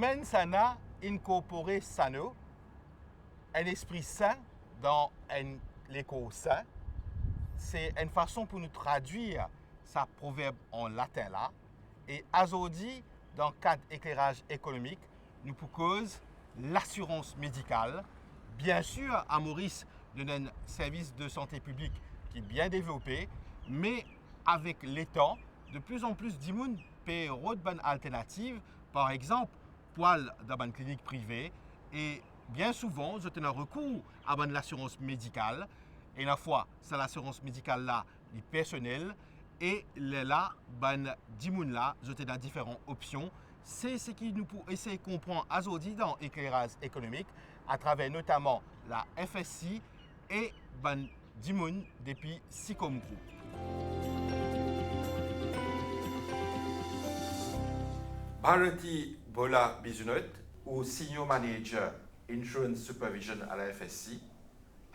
Men sana incorporer sano, un esprit sain dans l'écho sain. C'est une façon pour nous traduire sa proverbe en latin là. Et azodi, dans le cadre d'éclairage économique, nous proposons l'assurance médicale. Bien sûr, à Maurice, nous avons un service de santé publique qui est bien développé, mais avec les temps, de plus en plus d'immunes paient bonne alternative, par exemple, poil dans une clinique privée, et bien souvent, je tenais recours à l'assurance médicale, et la fois, c'est l'assurance médicale là, les personnels, et là, ben, d'immunes là, je tenais différentes options. C'est ce qui nous pour essayer de comprendre aujourd'hui dans l'éclairage économique, à travers notamment la FSI et ben, d'immunes depuis Sicom Group. Bharati Bola Bizunot, ou Senior Manager Insurance Supervision à la FSI,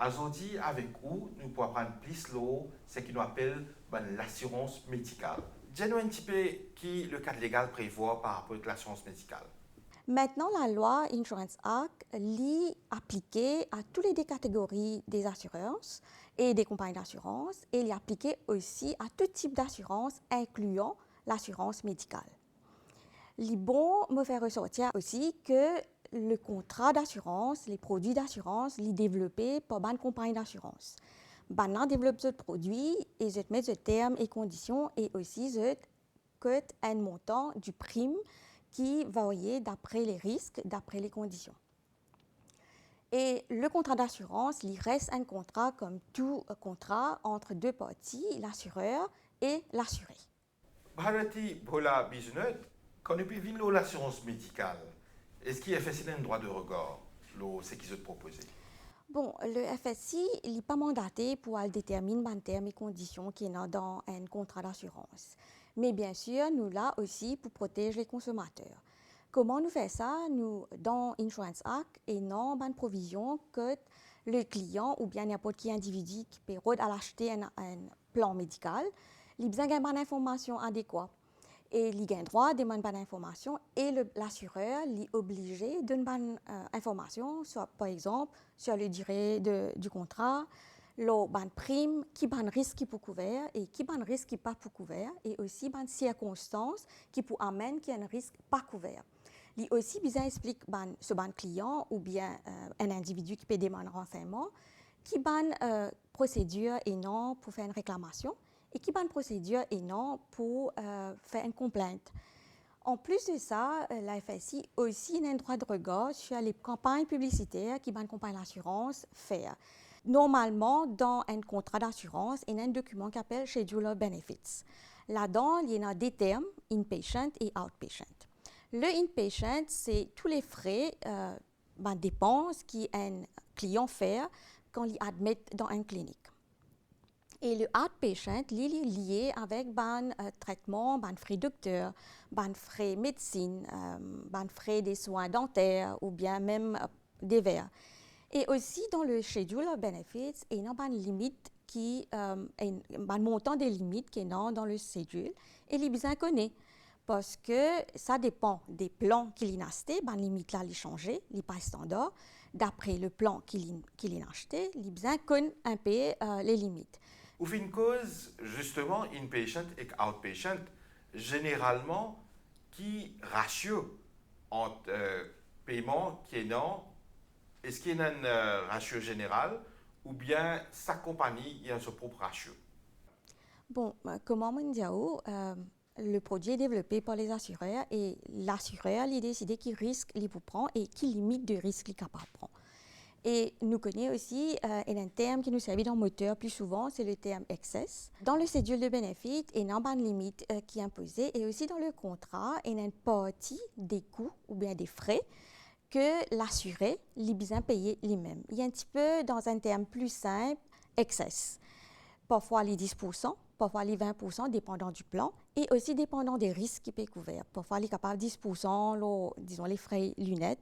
aujourd'hui avec vous, nous pourrons prendre plus l'eau, ce qu'on appelle l'assurance médicale. Dis-nous un petit peu qui le cadre légal prévoit par rapport à l'assurance médicale. Maintenant, la loi Insurance Act lit appliquée à toutes les catégories des assurances et des compagnies d'assurance et est appliquée aussi à tout type d'assurance, incluant l'assurance médicale. Il est bon me faire ressortir aussi que le contrat d'assurance, les produits d'assurance, sont développés par une compagnie d'assurance. Maintenant, développe ce produit et je mets ce terme et conditions et aussi je cote un montant du prime qui varie d'après les risques, d'après les conditions. Et le contrat d'assurance, il reste un contrat comme tout contrat entre deux parties, l'assureur et l'assuré. Bharati Bola Bizunot, quand nous vivons l'assurance médicale, est-ce qu'il y a fait un droit de regard, ce qui se proposé? Bon, le FSI n'est pas mandaté pour déterminer les termes et conditions qui sont dans un contrat d'assurance. Mais bien sûr, nous là aussi pour protéger les consommateurs. Comment nous faisons ça? Nous, dans Insurance Act, et non une provision que le client ou bien n'importe qui individu qui peut acheter un plan médical, il a besoin d'une information adéquate. Et il a droit de demander une information et l'assureur est obligé de donner une information, soit par exemple sur la durée du contrat, le prime, qui est risque qui peut couvert et qui est risque qui n'est pas couvert, et aussi les circonstances qui peut amener qu'il y a un risque pas couvert. Il aussi bien explique ce client ou bien un individu qui peut demander un renseignement, qui est procédure et non pour faire une réclamation, et qui est une procédure et non pour faire une complainte. En plus de ça, la FSI aussi a un droit de regard sur les campagnes publicitaires qui une compagnie d'assurance fait. Normalement, dans un contrat d'assurance, il y a un document qui s'appelle Schedule of Benefits. Là-dedans, il y a des termes inpatient et outpatient. Le inpatient, c'est tous les frais, dépenses qu'un client fait quand il admet dans une clinique. Et le outpatient, il est lié avec traitement, frais docteur, frais médecine, frais des soins dentaires ou bien même des verres. Et aussi dans le schedule of benefits, il y a une limite un montant des limites qui est dans le schedule et il est bien connu parce que ça dépend des plans qu'il a acheté, limite là il changé, il n'est pas standard. D'après le plan qu'il a acheté, il est bien connu un peu les limites. Ou fin cause, justement, inpatient et outpatient, généralement, qui ratio entre paiement qui est non, est-ce qu'il y a un ratio général ou bien sa compagnie a son propre ratio? Bon, comment on dit le produit est développé par les assureurs et l'assureur a décidé qui risque il prend et qui limite de risque il est capable de prendre. Et nous connaissons aussi un terme qui nous sert dans le moteur plus souvent, c'est le terme excess. Dans le schedule de bénéfices, il y a une limite qui est imposée et aussi dans le contrat, il y a une partie des coûts ou bien des frais que l'assuré a besoin de payer lui-même. Il y a un petit peu, dans un terme plus simple, excess. Parfois les 10%, parfois les 20%, dépendant du plan, et aussi dépendant des risques qui peuvent être couverts. Parfois, il est capable de 10%, disons les frais lunettes,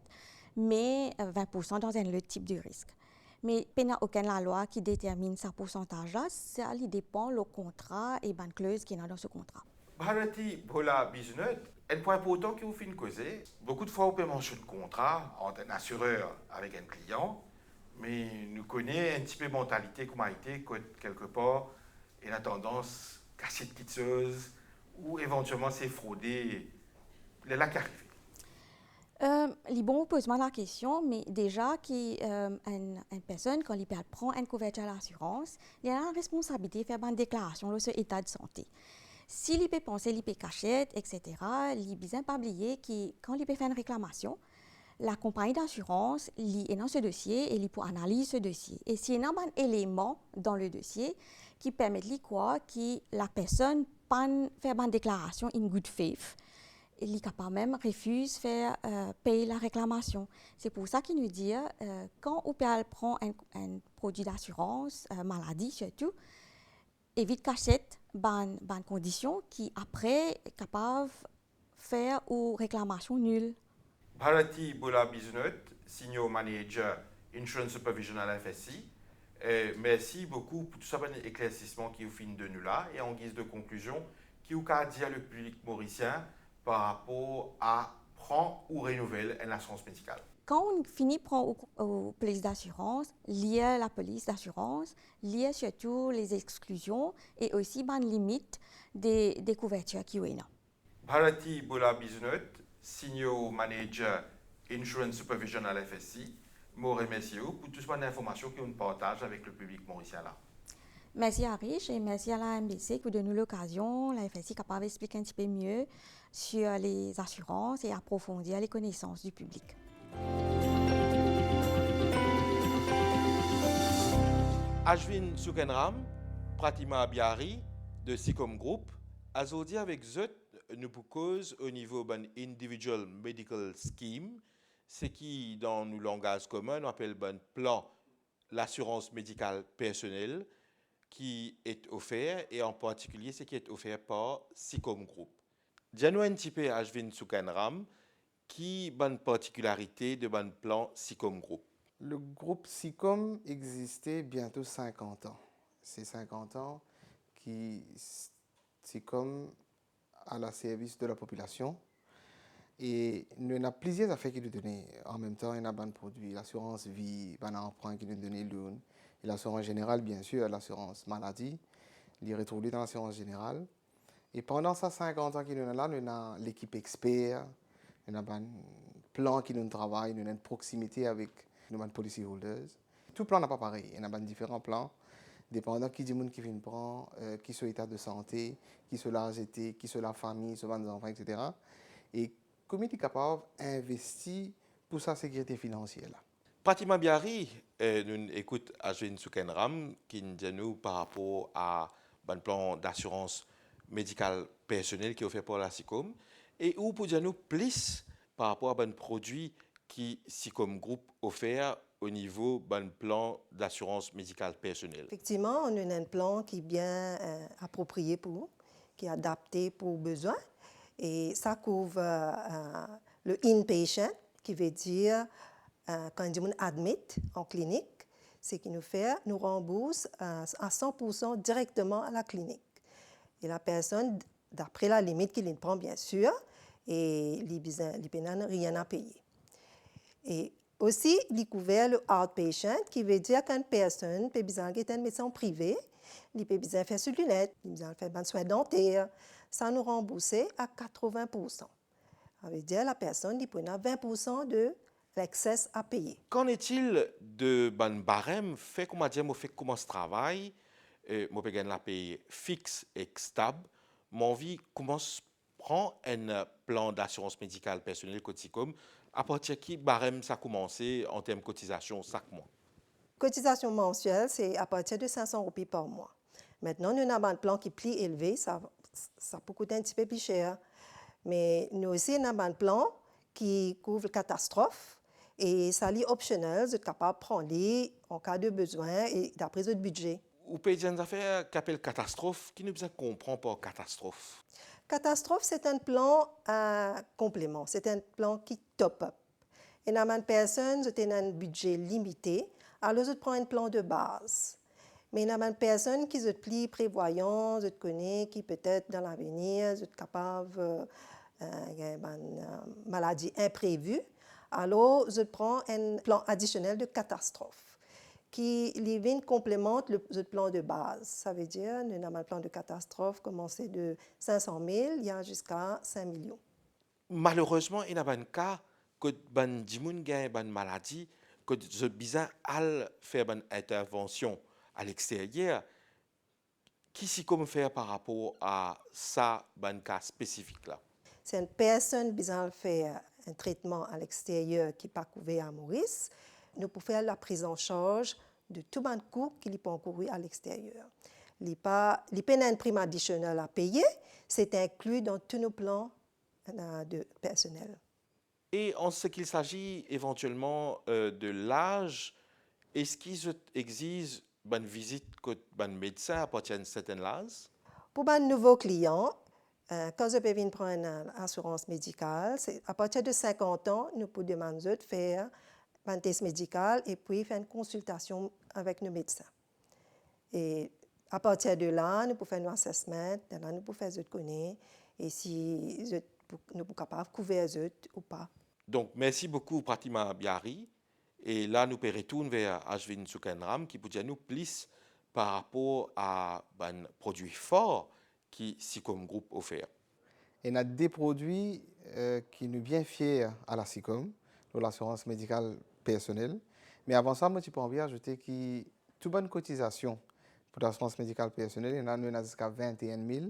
mais 20% dans un autre type de risque. Mais il n'y a aucune loi qui détermine ce pourcentage-là, ça dépend du contrat et de la clause qui est dans ce contrat. Bharati Bola Business, un point important que vous finissez causer, beaucoup de fois on peut mentionner un contrat entre un assureur avec un client, mais nous connaissons un petit peu mentalité comme a été quelque part et la tendance cassette quitteuse ou éventuellement c'est fraudé les là qui arrivent. Bon, pose-moi la question, mais déjà, une personne, quand il prend une couverture d'assurance, il a la responsabilité de faire une déclaration de son état de santé. Si il peut penser, il peut cacher, etc., il a besoin pas oublier que quand il peut faire une réclamation, la compagnie d'assurance est dans ce dossier et il peut analyser ce dossier. Et s'il y a un élément dans le dossier qui permet de quoi que la personne peut faire une déclaration in good faith, il capable même refuse faire payer la réclamation. C'est pour ça qu'il nous dit quand OPL prend un produit d'assurance maladie surtout, évite cachette ban conditions qui après capable faire ou réclamation nulle. Bharati Bola Business, Senior Manager Insurance Supervision à la FSI. Merci beaucoup pour tout ça, bon éclaircissement qui vous finit de nous là. Et en guise de conclusion, qui vous a dit à le public mauricien par rapport à prendre ou renouveler une assurance médicale. Quand on finit prendre au police d'assurance, lié à la police d'assurance, lié surtout les exclusions et aussi les limites des couvertures qui sont là. Bharati Bola Business, Senior Manager Insurance Supervision à la FSI, je vous remercie pour toutes les informations que vous partagez avec le public mauricien là. Merci à Rich et merci à la MBC qui nous donne l'occasion, la FSI capable d'expliquer un petit peu mieux sur les assurances et approfondir les connaissances du public. Ashwin Sukenram, Pratima Biari de SICOM Group, aujourd'hui avec Zut, nous cause au niveau d'un individual medical scheme, ce qui dans nos langages communs on appelle un plan l'assurance médicale personnelle qui est offert et en particulier ce qui est offert par SICOM Group. Dis-nous un petit peu Ashwin Sukenram qui a une particularité de ban plan SICOM Group. Le groupe SICOM existait bientôt 50 ans. C'est 50 ans qui SICOM à la service de la population. Et nous avons plusieurs affaires qui nous donnent. En même temps, il y a un produit, l'assurance vie, un emprunt qui nous donne l'une. Et l'assurance générale, bien sûr, l'assurance maladie. Il est retrouvé dans l'assurance générale. Et pendant ces 50 ans qui nous avons là, nous avons l'équipe expert, nous avons un plan qui nous travaille, nous avons une proximité avec nos policy holders. Tout plan n'est pas pareil. Il y a différents plans, dépendant qui dit qui vient prendre, qui soit l'état de santé, qui soit l'âge, qui soit la famille, soit les enfants, etc. Et comment il est capable d'investir pour sa sécurité financière là. Pratima Biari, nous écoute Ashwin Sukenram qui nous dit nous par rapport à un plan d'assurance médicale personnelle qui est offert par la SICOM et où pour dire nous plus par rapport à un produit qui SICOM Group offert au niveau d'un plan d'assurance médicale personnelle. Effectivement, on a un plan qui est bien approprié pour nous, qui est adapté pour besoin. Et ça couvre le inpatient, qui veut dire quand on admet en clinique, ce qui nous fait, nous rembourse à 100% directement à la clinique. Et la personne, d'après la limite qu'il prend, bien sûr, et il n'a rien à payer. Et aussi, il couvert le outpatient, qui veut dire qu'une personne peut besoin d'un médecin privé, il peut besoin faire ses lunettes, il peut besoin faire des soins dentaires, ça nous rembourse à 80%. Ça veut dire que la personne il peut avoir 20% de l'excès à payer. Qu'en est-il de ban barème fait comment dire fait comment ce travail moi peux gagner la paye fixe et stable mon vie commence prend un plan d'assurance médicale personnelle Coticom à partir de qui barème ça commencé en termes de cotisation chaque mois. Cotisation mensuelle c'est à partir de 500 roupies par mois. Maintenant nous avons un plan qui est plus élevé, ça peut coûter un petit peu plus cher. Mais nous aussi avons un plan qui couvre catastrophe et ça est optionnel, vous êtes capable de prendre en cas de besoin et d'après votre budget. Ou peut dire une affaire qui appelle catastrophe, qui nous besoin comprend par catastrophe. Catastrophe, c'est un plan complément, c'est un plan qui top-up. Et dans une personne, vous avez un budget limité, alors vous prenez un plan de base. Mais il y a une personne qui est plus prévoyant, je connais, qui peut-être dans l'avenir, est capable une maladie imprévue. Alors, je prends un plan additionnel de catastrophe qui complémente le plan de base. Ça veut dire, nous avons un plan de catastrophe commencé de 500 000, il y a jusqu'à 5 millions. Malheureusement, il y a un cas que ban dimoun gagne ban maladie que je besoin al faire une intervention à l'extérieur. Qui s'y comme faire par rapport à ça ban cas spécifique là? C'est une personne qui besoin faire un traitement à l'extérieur qui n'est pas couvert à Maurice. Nous pouvons faire la prise en charge de tout le coût qui peut encourir à l'extérieur. Il n'y a pas une prime additionnelle à payer, c'est inclus dans tous nos plans de personnel. Et en ce qu'il s'agit éventuellement de l'âge, est-ce qu'il existe une visite que un médecin à partir d'un certain âge? Pour un nouveau client, quand je peux venir prendre une assurance médicale, à partir de 50 ans, nous pouvons demander de faire un test médical et puis faire une consultation avec nos médecins. Et à partir de là, nous pouvons faire un assessment, là, nous pouvons faire ce connaître et si nous sommes capables de couvrir ce ou pas. Donc, merci beaucoup, Pratima Biari. Et là, nous retournons vers Ashwin Sukanram qui peut dire nous plus par rapport à un produit fort qui SICOM Group offert. Et on a des produits qui nous bien fiers à la SICOM, de l'assurance médicale personnelle. Mais avant ça, moi, tu peux envie ajouter que toute bonne cotisation pour l'assurance médicale personnelle, il y en a jusqu'à 21 000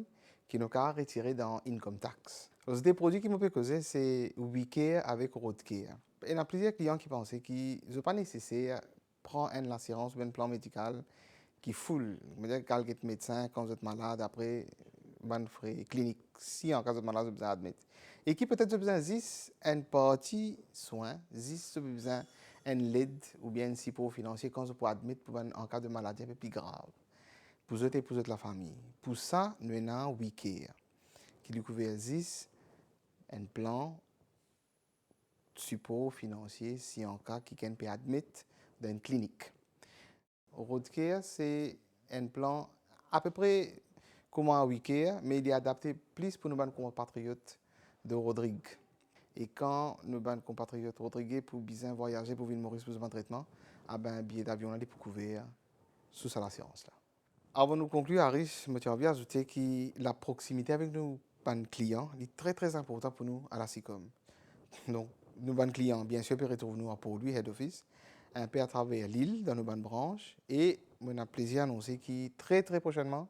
qui nous ont retiré dans Income Tax. Donc, des produits qui m'ont causé, c'est WeCare avec RoadCare. Il y a plusieurs clients qui pensaient qu'ils n'ont pas nécessaire de prendre une assurance ou un plan médical qui full. C'est-à-dire quelques médecins, quand vous êtes malade, après, ban frais clinique, si en cas de malade, vous besoin admettre. Et qui peut-être besoin juste une partie soin, juste besoin une aide ou bien un support financier quand vous pouvez admettre pour en cas de maladie un peu plus grave. Pour eux et pour la famille. Pour ça, nous avons WeCare, qui lui couvre juste un plan de support financier si en cas qui peut admettre dans une clinique. RoadCare, c'est un plan à peu près comme un WeCare, mais il est adapté plus pour nos compatriotes de Rodrigue. Et quand nos compatriotes Rodrigue pour bien voyager pour venir Maurice pour un traitement, un billet d'avion là, pour couvrir sous cette assurance là. Avant de conclure, Harry, je me tiens à ajouter que la proximité avec nos clients est très très important pour nous à la SICOM. Donc, nos clients, bien sûr, peuvent retrouver nous à Port-Louis, Head Office, un peu à travers l'île, dans nos branches. Et on a plaisir à annoncer que très très prochainement,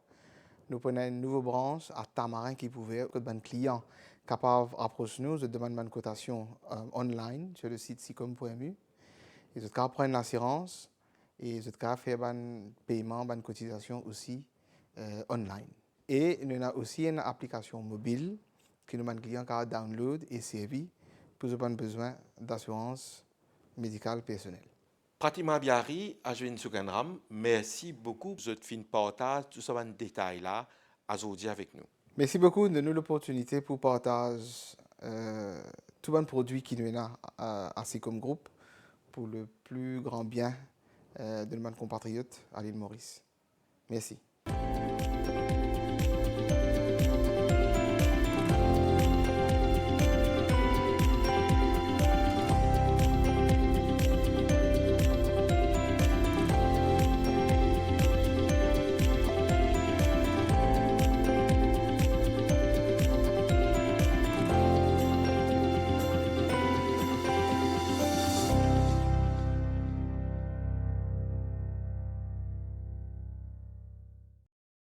nous prenons une nouvelle branche à Tamarin qui pouvait que nos clients capables d'approcher nous, de demander une cotation online sur le site sicom.mu. Ils ont qu'à prendre l'assurance et ils ont qu'à faire un paiement, une cotisation aussi online. Et nous avons aussi une application mobile que nos clients peuvent download et servir pour ceux qui ont besoin d'assurance médicale personnelle. Pratima Biari, Ashwin Sukanram, merci beaucoup de votre fin partage, tout ce détail là, aujourd'hui avec nous. Merci beaucoup de nous l'opportunité pour partager tout bon produit qui nous a à SICOM Group pour le plus grand bien de nos compatriotes à l'île Maurice. Merci.